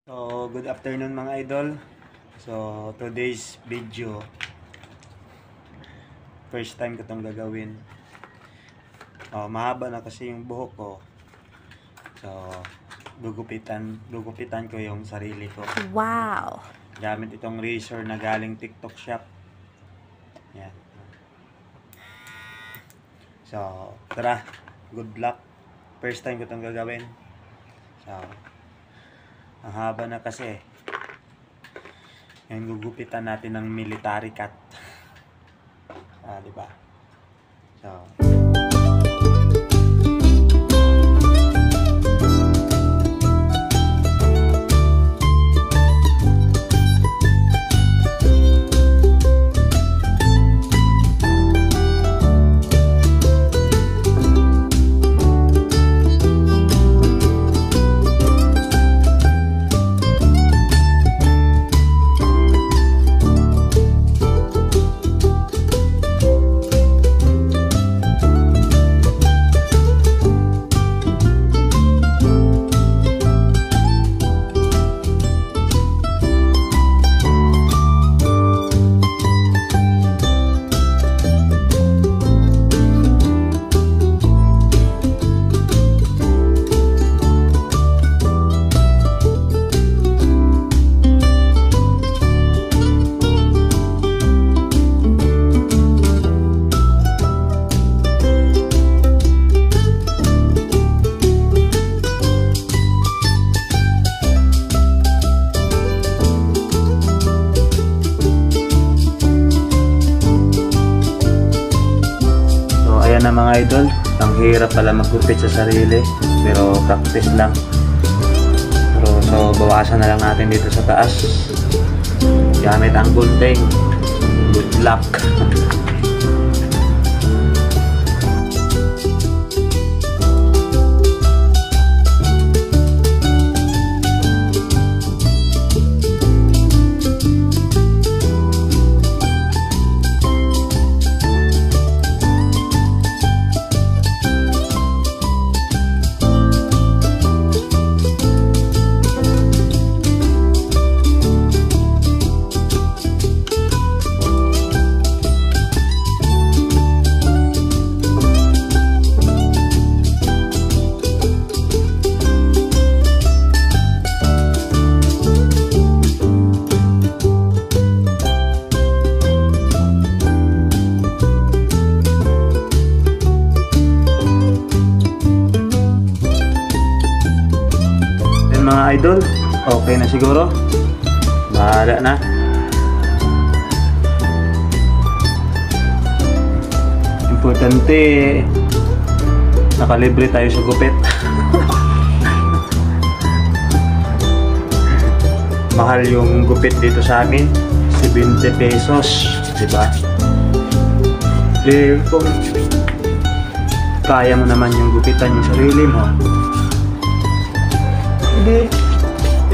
So, good afternoon mga idol. So, today's video, first time ko itong gagawin. Mahaba na kasi yung buhok ko. So, gugupitan ko yung sarili ko. Wow! Gamit itong razor na galing TikTok shop. Yan. So, tara, good luck. First time ko itong gagawin. So, ang haba na kasi. Yan, gugupitan natin ng military cut. Diba? So, ayan na mga idol, ang hirap pala magkupit sa sarili, pero practice lang. So bawasan na lang natin dito sa taas gamit ang gunting. Good luck. Mga idol, okay na siguro. Bahala na. Importante, nakalibre tayo sa gupit. Mahal yung gupit dito sa amin, 70 pesos, diba? Kung kaya mo naman yung gupitan yung sarili mo, hindi,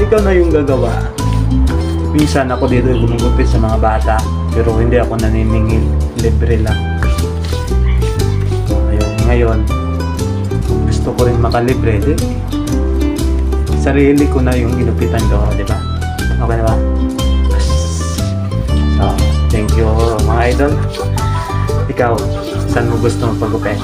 ikaw na yung gagawa. Minsan ako dito gumugupit sa mga bata, pero hindi ako naniningil, libre lang. Ngayon, gusto ko rin makalibre, sarili ko na yung ginupitan ko, di ba? Okay na ba? So, thank you mga idol. Ikaw, saan mo gusto magpagupit?